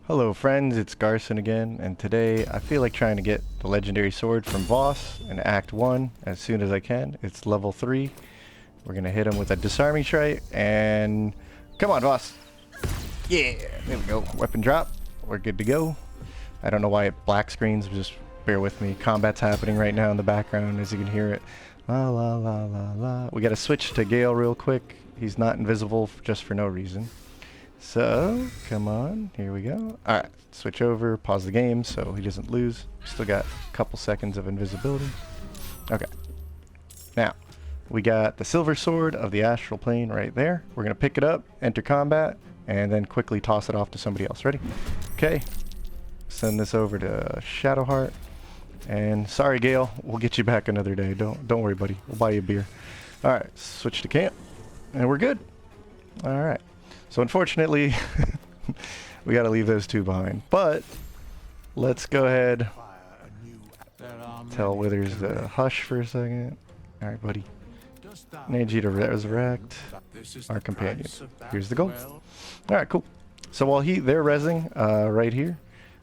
Hello friends, it's Garsen again, and today I feel like trying to get the legendary sword from Voss in Act 1 as soon as I can. It's level 3. We're gonna hit him with a disarming strike, and come on Voss! Yeah, there we go. Weapon drop. We're good to go. I don't know why it black screens, just bear with me. Combat's happening right now in the background as you can hear it. La la la la la. We gotta switch to Gale real quick. He's not invisible just for no reason. So, come on, here we go. Alright, switch over, pause the game so he doesn't lose. Still got a couple seconds of invisibility. Okay. Now, we got the silver sword of the astral plane right there. We're going to pick it up, enter combat, and then quickly toss it off to somebody else. Ready? Okay. Send this over to Shadowheart. And sorry, Gale, we'll get you back another day. Don't worry, buddy. We'll buy you a beer. Alright, switch to camp. And we're good. Alright. So unfortunately, we got to leave those two behind. But let's go ahead, tell Withers to hush for a second. All right, buddy. I need you to resurrect our companion. Here's the goal. All right, cool. So while they're rezzing right here,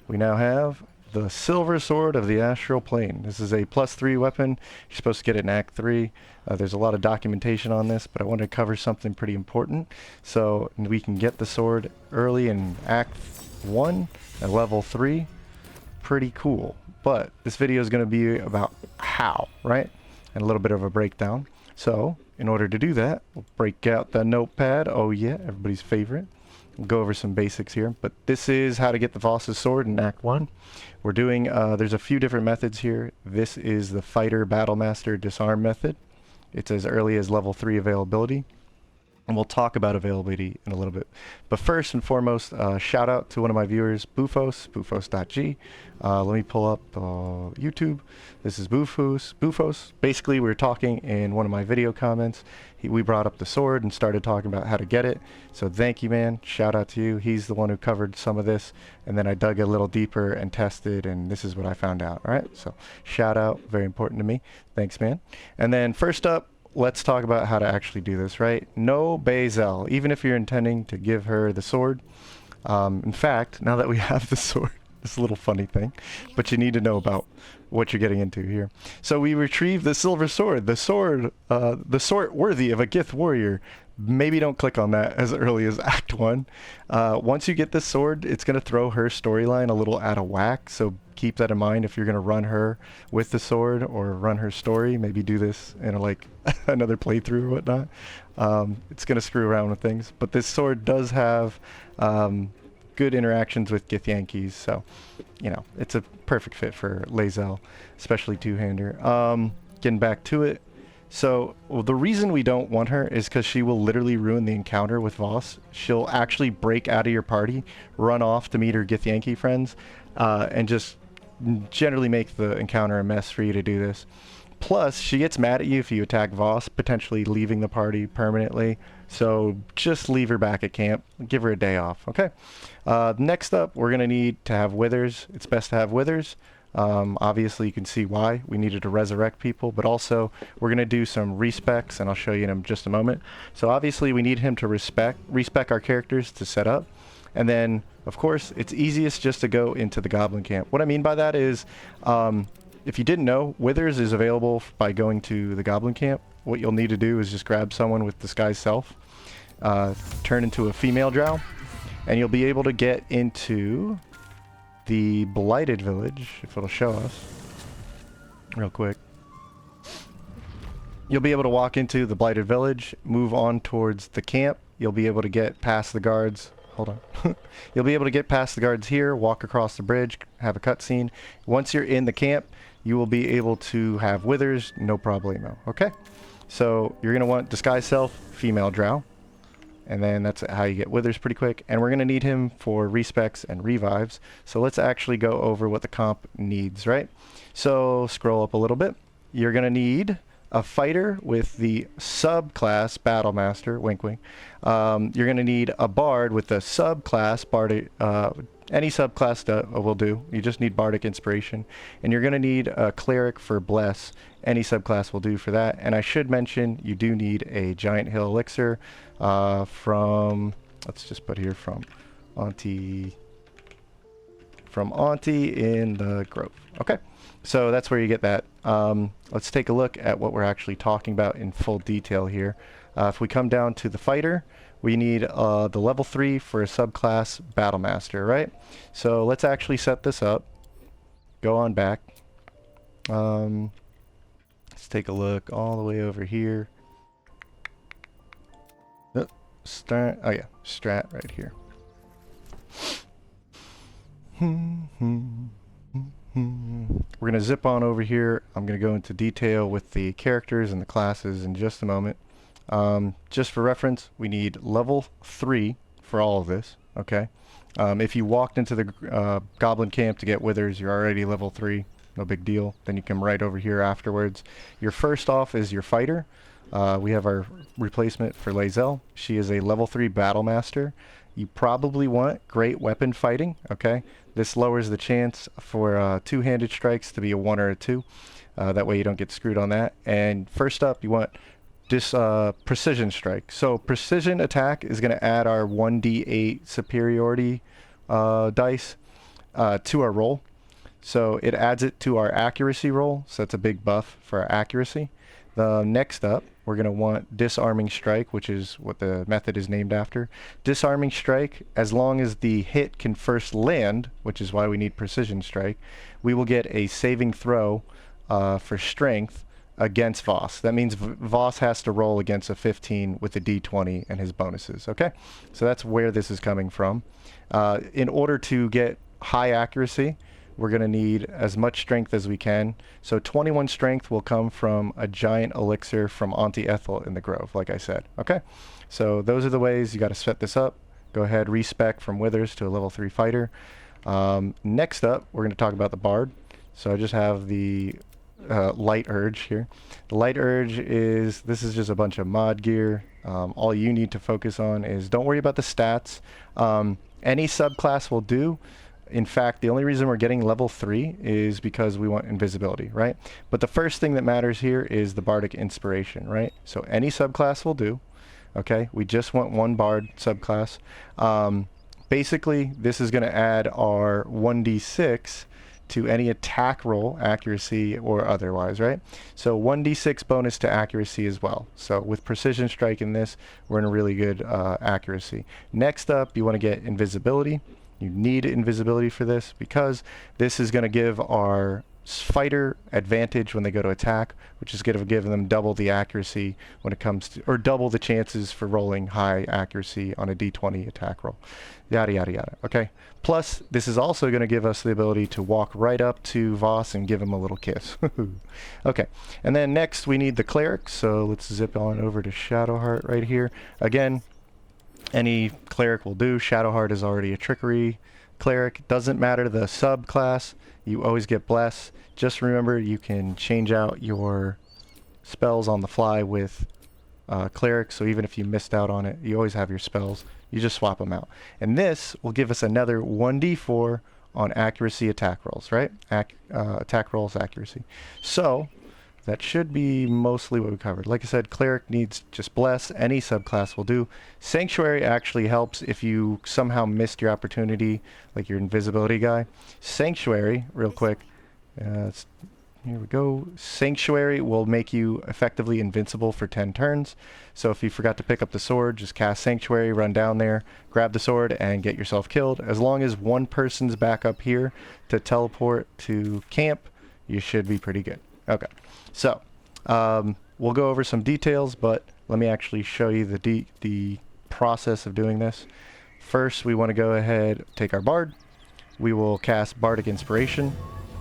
we now have the silver sword of the astral plane. This is a +3 weapon. You're supposed to get it in Act 3. There's a lot of documentation on this, but I wanted to cover something pretty important. So we can get the sword early in Act 1 at level 3. Pretty cool. But this video is going to be about how, right? And a little bit of a breakdown. So in order to do that, we'll break out the notepad. Oh yeah, everybody's favorite. We'll go over some basics here, but this is how to get the Voss's sword in Act 1. We're doing, there's a few different methods here. This is the fighter Battlemaster disarm method. It's as early as level 3 availability. And we'll talk about availability in a little bit. But first and foremost, shout out to one of my viewers, Bufos, bufos.g. Let me pull up YouTube. This is Bufos. Basically, we were talking in one of my video comments. We brought up the sword and started talking about how to get it. So thank you, man. Shout out to you. He's the one who covered some of this. And then I dug a little deeper and tested, and this is what I found out. All right, so shout out. Very important to me. Thanks, man. And then first up, let's talk about how to actually do this, right? No Bazel, even if you're intending to give her the sword. In fact, now that we have the sword, it's a little funny thing, but you need to know about what you're getting into here. So we retrieve the silver sword, the sword worthy of a Gith warrior. Maybe don't click on that as early as Act 1. Once you get this sword, it's going to throw her storyline a little out of whack, so keep that in mind if you're going to run her with the sword or run her story. Maybe do this in like another playthrough or whatnot. It's going to screw around with things, but this sword does have good interactions with Githyanki's, so you know it's a perfect fit for Lae'zel, especially two-hander. Getting back to it, so the reason we don't want her is because she will literally ruin the encounter with Voss. She'll actually break out of your party, run off to meet her Githyanki friends, and just generally make the encounter a mess for you to do this. Plus, she gets mad at you if you attack Voss, potentially leaving the party permanently. So just leave her back at camp. Give her a day off, okay? Next up, we're going to need to have Withers. It's best to have Withers. Obviously, you can see why. We needed to resurrect people, but also we're going to do some respecs, and I'll show you in just a moment. So obviously, we need him to respec our characters to set up. And then, of course, it's easiest just to go into the Goblin camp. What I mean by that is, if you didn't know, Withers is available by going to the Goblin camp. What you'll need to do is just grab someone with Disguise Self, turn into a female drow, and you'll be able to get into the Blighted Village, if it'll show us real quick. You'll be able to walk into the Blighted Village, move on towards the camp. You'll be able to get past the guards. Hold on. You'll be able to get past the guards here, walk across the bridge, have a cutscene. Once you're in the camp, you will be able to have Withers, no problemo. Okay? So you're going to want Disguise Self, female drow. And then that's how you get Withers pretty quick. And we're going to need him for respecs and revives. So let's actually go over what the comp needs, right? So scroll up a little bit. You're going to need a fighter with the subclass Battlemaster, wink wink. You're going to need a bard with the subclass Bardic, any subclass will do. You just need Bardic Inspiration. And you're going to need a cleric for Bless. Any subclass will do for that. And I should mention you do need a Giant Hill Elixir from, let's just put here from Auntie from Auntie in the Grove. Okay, so that's where you get that. Let's take a look at what we're actually talking about in full detail here. If we come down to the fighter, we need the level 3 for a subclass Battlemaster, right? So let's actually set this up. Go on back. Let's take a look all the way over here. Oh, strat right here. We're going to zip on over here. I'm going to go into detail with the characters and the classes in just a moment. Just for reference, we need level 3 for all of this, okay? If you walked into the goblin camp to get withers, you're already level 3, no big deal. Then you come right over here afterwards. Your first off is your fighter. We have our replacement for Lae'zel. She is a level 3 Battlemaster. You probably want great weapon fighting, okay? This lowers the chance for two-handed strikes to be a 1 or a 2. That way you don't get screwed on that. And first up, you want this precision strike. So precision attack is going to add our 1d8 superiority dice to our roll. So it adds it to our accuracy roll, so that's a big buff for our accuracy. Next up, we're going to want disarming strike, which is what the method is named after. Disarming strike, as long as the hit can first land, which is why we need precision strike, we will get a saving throw for strength against Voss. That means Voss has to roll against a 15 with a d20 and his bonuses, okay? So that's where this is coming from. In order to get high accuracy, we're going to need as much strength as we can. So 21 strength will come from a giant elixir from Auntie Ethel in the Grove, like I said, okay? So those are the ways you got to set this up. Go ahead, respec from Withers to a level 3 fighter. Next up, we're going to talk about the Bard. So I just have the Light Urge here. The Light Urge is, this is just a bunch of mod gear. All you need to focus on is, don't worry about the stats. Any subclass will do. In fact, the only reason we're getting level 3 is because we want invisibility, right? But the first thing that matters here is the Bardic Inspiration, right? So any subclass will do, okay? We just want one Bard subclass. Basically, this is going to add our 1d6 to any attack roll, accuracy or otherwise, right? So 1d6 bonus to accuracy as well. So with precision strike in this, we're in a really good accuracy. Next up, you want to get invisibility. You need invisibility for this because this is going to give our fighter advantage when they go to attack, which is going to give them double the accuracy when it comes to, or double the chances for rolling high accuracy on a d20 attack roll. Yada, yada, yada. Okay. Plus, this is also going to give us the ability to walk right up to Voss and give him a little kiss. Okay. And then next we need the cleric. So let's zip on over to Shadowheart right here. Again, any cleric will do. Shadowheart is already a trickery cleric. Doesn't matter the subclass. You always get bless. Just remember you can change out your spells on the fly with cleric. So even if you missed out on it, you always have your spells. You just swap them out. And this will give us another 1d4 on accuracy attack rolls, right? Attack rolls accuracy. So that should be mostly what we covered. Like I said, cleric needs just bless. Any subclass will do. Sanctuary actually helps if you somehow missed your opportunity, like your invisibility guy. Sanctuary, real quick. Here we go. Sanctuary will make you effectively invincible for 10 turns. So if you forgot to pick up the sword, just cast Sanctuary, run down there, grab the sword, and get yourself killed. As long as one person's back up here to teleport to camp, you should be pretty good. Okay. So, we'll go over some details, but let me actually show you the process of doing this. First, we want to go ahead, take our Bard. We will cast Bardic Inspiration.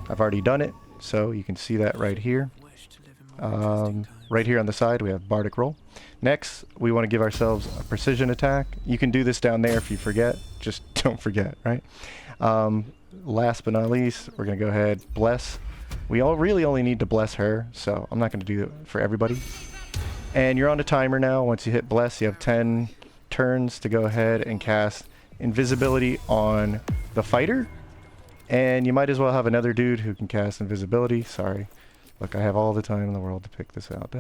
I've already done it, so you can see that right here. Right here on the side, we have Bardic Roll. Next, we want to give ourselves a Precision attack. You can do this down there if you forget. Just don't forget, right? Last but not least, we're going to go ahead, Bless. We all really only need to bless her, so I'm not going to do it for everybody. And you're on a timer now. Once you hit bless, you have 10 turns to go ahead and cast invisibility on the fighter. And you might as well have another dude who can cast invisibility. Sorry. Look, I have all the time in the world to pick this out.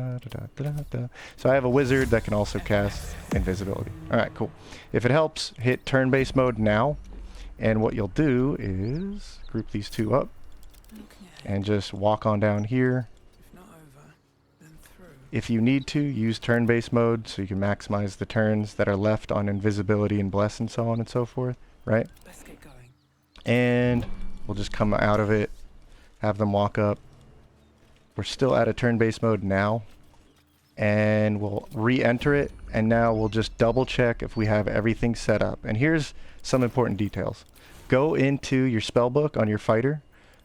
So I have a wizard that can also cast invisibility. Alright, cool. If it helps, hit turn-based mode now. And what you'll do is group these two up and just walk on down here. If you need to, use turn-based mode so you can maximize the turns that are left on invisibility and bless and so on and so forth, right? Let's get going. And we'll just come out of it, have them walk up. We're still at a turn-based mode now, and we'll re-enter it, and now we'll just double check if we have everything set up. And here's some important details. Go into your spellbook on your fighter,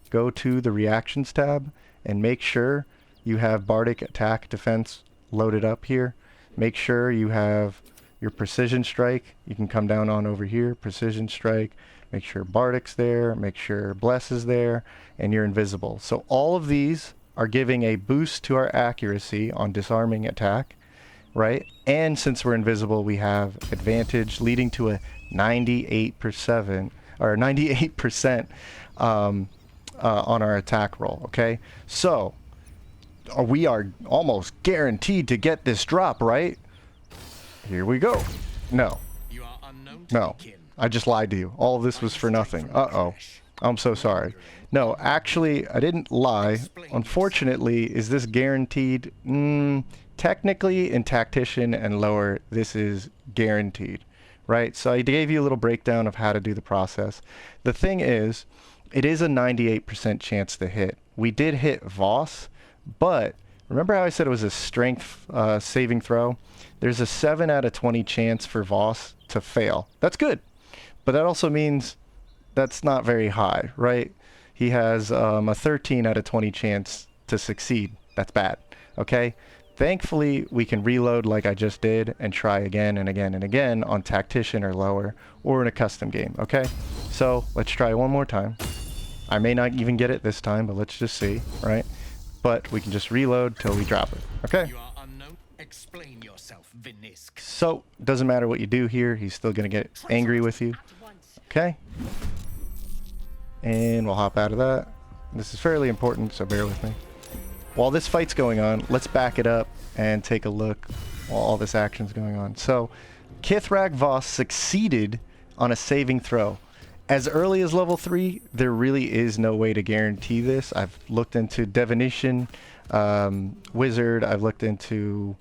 go to the reactions tab, and make sure you have Bardic attack defense loaded up here. Make sure you have your precision strike. You can come down on over here, precision strike. Make sure Bardic's there, make sure Bless is there, and you're invisible. So all of these are giving a boost to our accuracy on disarming attack, right? And since we're invisible, we have advantage leading to a 98% or 98% on our attack roll, okay? So we are almost guaranteed to get this drop, right? Here we go. No. No. I just lied to you. All of this was for nothing. Uh-oh. I'm so sorry. No, actually, I didn't lie. Unfortunately, is this guaranteed? Technically, in Tactician and lower, this is guaranteed, right? So I gave you a little breakdown of how to do the process. The thing is, it is a 98% chance to hit. We did hit Voss, but remember how I said it was a strength saving throw? There's a 7 out of 20 chance for Voss to fail. That's good, but that also means that's not very high, right? He has a 13 out of 20 chance to succeed. That's bad, okay? Thankfully, we can reload like I just did and try again and again and again on Tactician or lower or in a custom game, okay? So let's try one more time. I may not even get it this time, but let's just see, right? But we can just reload till we drop it, okay? You are unknown. Explain yourself, Vinisk. So, doesn't matter what you do here, he's still gonna get angry with you, okay? And we'll hop out of that. This is fairly important, so bear with me. While this fight's going on, let's back it up and take a look while all this action's going on. So, Kithrak Voss succeeded on a saving throw. As early as level 3, there really is no way to guarantee this. I've looked into Divination, Wizard, I've looked into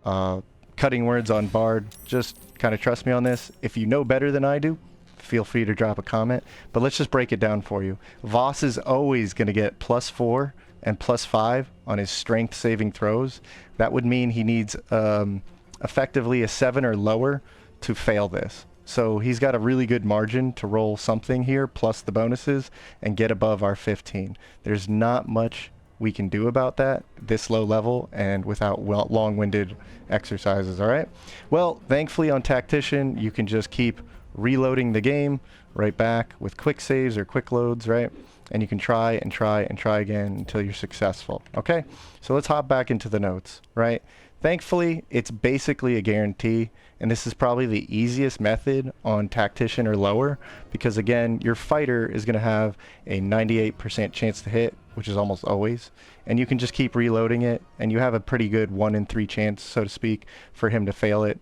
Cutting Words on Bard. Just kind of trust me on this. If you know better than I do, feel free to drop a comment. But let's just break it down for you. Voss is always going to get +4 and +5 on his strength saving throws. That would mean he needs effectively a 7 or lower to fail this. So he's got a really good margin to roll something here, plus the bonuses, and get above our 15. There's not much we can do about that this low level and without long-winded exercises, all right? Well, thankfully on Tactician, you can just keep reloading the game right back with quick saves or quick loads, right? And you can try and try and try again until you're successful, okay? So let's hop back into the notes, right? Thankfully, it's basically a guarantee, and this is probably the easiest method on Tactician or lower, because again, your fighter is going to have a 98% chance to hit, which is almost always, and you can just keep reloading it, and you have a pretty good 1 in 3 chance, so to speak, for him to fail it.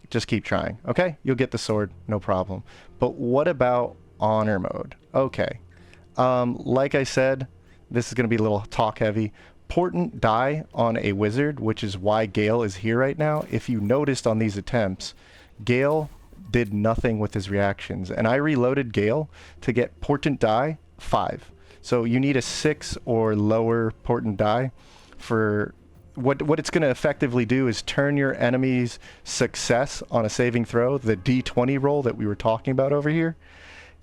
Just keep trying, okay? You'll get the sword, no problem. But what about honor mode? Okay, like I said, this is going to be a little talk heavy. Important die on a wizard, which is why Gale is here right now. If you noticed on these attempts, Gale did nothing with his reactions, and I reloaded Gale to get portent die 5. So you need a 6 or lower portent die. For what it's going to effectively do is turn your enemy's success on a saving throw, the D20 roll that we were talking about over here.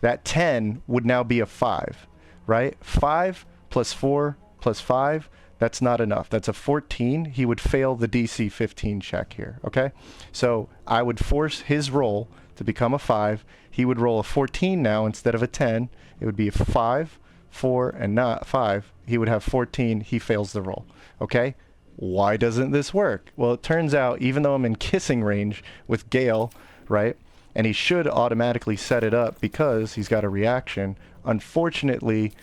That 10 would now be a 5, right? 5 plus 4 plus 5. That's not enough. That's a 14. He would fail the DC 15 check here, okay? So I would force his roll to become a 5. He would roll a 14 now instead of a 10. It would be a 5, 4, and not 5. He would have 14. He fails the roll, okay? Why doesn't this work? Well, it turns out, even though I'm in kissing range with Gale, right, and he should automatically set it up because he's got a reaction, unfortunately,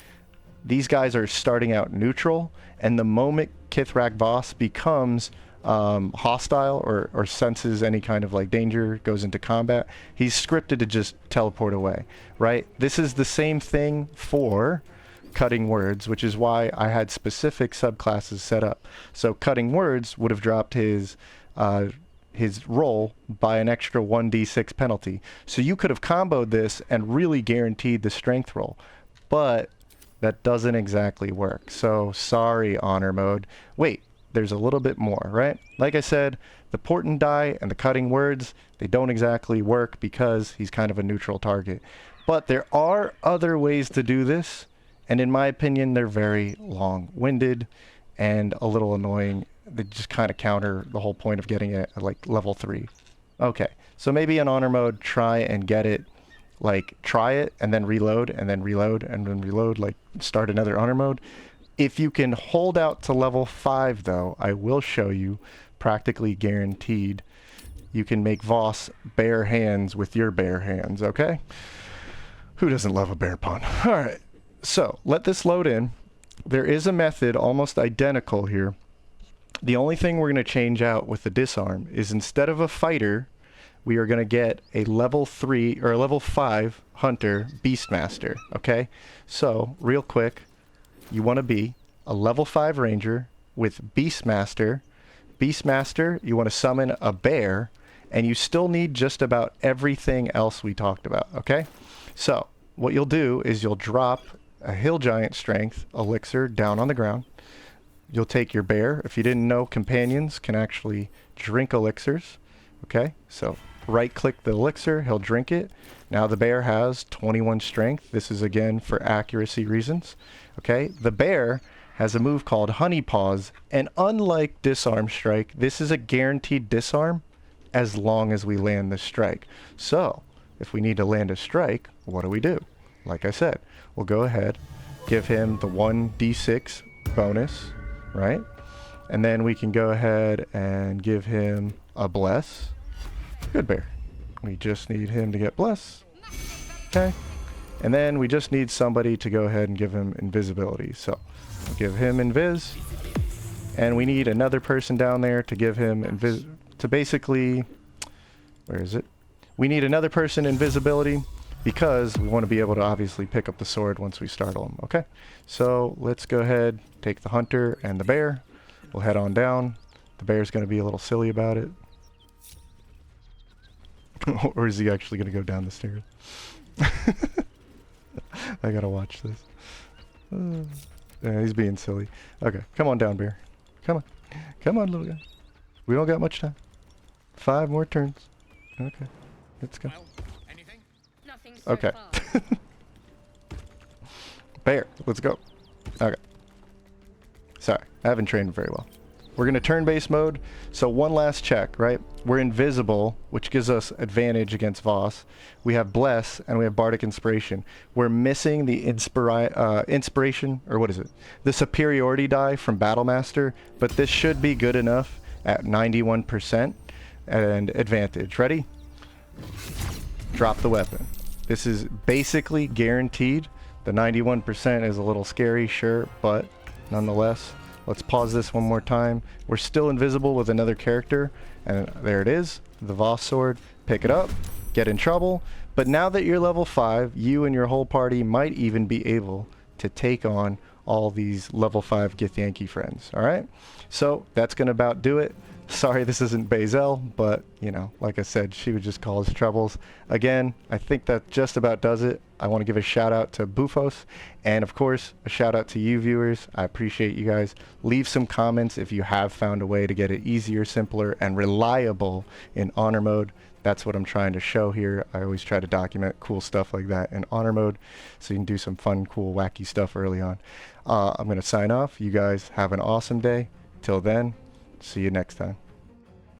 these guys are starting out neutral, and the moment Kithrak Voss becomes hostile or senses any kind of like danger, goes into combat, he's scripted to just teleport away, right? This is the same thing for cutting words, which is why I had specific subclasses set up. So cutting words would have dropped his roll by an extra 1d6 penalty. So you could have comboed this and really guaranteed the strength roll, but that doesn't exactly work. So sorry, honor mode. Wait, there's a little bit more, right? Like I said, the portent die and the cutting words, they don't exactly work because he's kind of a neutral target. But there are other ways to do this, and in my opinion, they're very long-winded and a little annoying. They just kind of counter the whole point of getting it at like level 3. Okay, so maybe in honor mode, try and get it, like try it and then reload and then reload and then reload, like start another honor mode. If you can hold out to level 5 though, I will show you, practically guaranteed, you can make Voss bare hands with your bare hands, okay? Who doesn't love a bear pun? Alright, so let this load in. There is a method almost identical here. The only thing we're going to change out with the disarm is instead of a fighter, we are going to get a level 3 or a level 5 hunter Beastmaster, okay? So, real quick, you want to be a level 5 ranger with Beastmaster. Beastmaster, you want to summon a bear, and you still need just about everything else we talked about, okay? So, what you'll do is you'll drop a hill giant strength elixir down on the ground. You'll take your bear. If you didn't know, companions can actually drink elixirs. Okay, so right click the elixir, he'll drink it. Now the bear has 21 strength. This is again for accuracy reasons. Okay, the bear has a move called Honey Paws, and unlike Disarm Strike, this is a guaranteed disarm as long as we land the strike. So if we need to land a strike, what do? Like I said, we'll go ahead, give him the 1d6 bonus, right? And then we can go ahead and give him a bless. Good bear. We just need him to get bless. Okay. And then we just need somebody to go ahead and give him invisibility. So we'll give him invis. And we need another person down there to give him to basically, where is it? We need another person invisibility because we want to be able to obviously pick up the sword once we startle him. Okay. So let's go ahead, take the hunter and the bear. We'll head on down. The bear's going to be a little silly about it. Or is he actually going to go down the stairs? I gotta watch this. Yeah, he's being silly. Okay, come on down, bear. Come on. Come on, little guy. We don't got much time. 5 more turns. Okay, let's go. Well, anything? Nothing so Okay. far. Bear, let's go. Okay. Sorry, I haven't trained very well. We're going to turn-based mode. So one last check, right? We're invisible, which gives us advantage against Voss. We have Bless, and we have Bardic Inspiration. We're missing the Inspiration, or what is it? The Superiority die from Battlemaster, but this should be good enough at 91% and advantage. Ready? Drop the weapon. This is basically guaranteed. The 91% is a little scary, sure, but nonetheless. Let's pause this one more time. We're still invisible with another character, and there it is, the Voss sword. Pick it up, get in trouble, but now that you're level 5, you and your whole party might even be able to take on all these level 5 Githyanki friends, alright? So, that's gonna about do it. Sorry this isn't Bazel, but, you know, like I said, she would just cause troubles. Again, I think that just about does it. I want to give a shout out to Bufos, and of course, a shout out to you viewers. I appreciate you guys. Leave some comments if you have found a way to get it easier, simpler, and reliable in honor mode. That's what I'm trying to show here. I always try to document cool stuff like that in honor mode, so you can do some fun, cool, wacky stuff early on. I'm going to sign off. You guys have an awesome day. Till then, see you next time.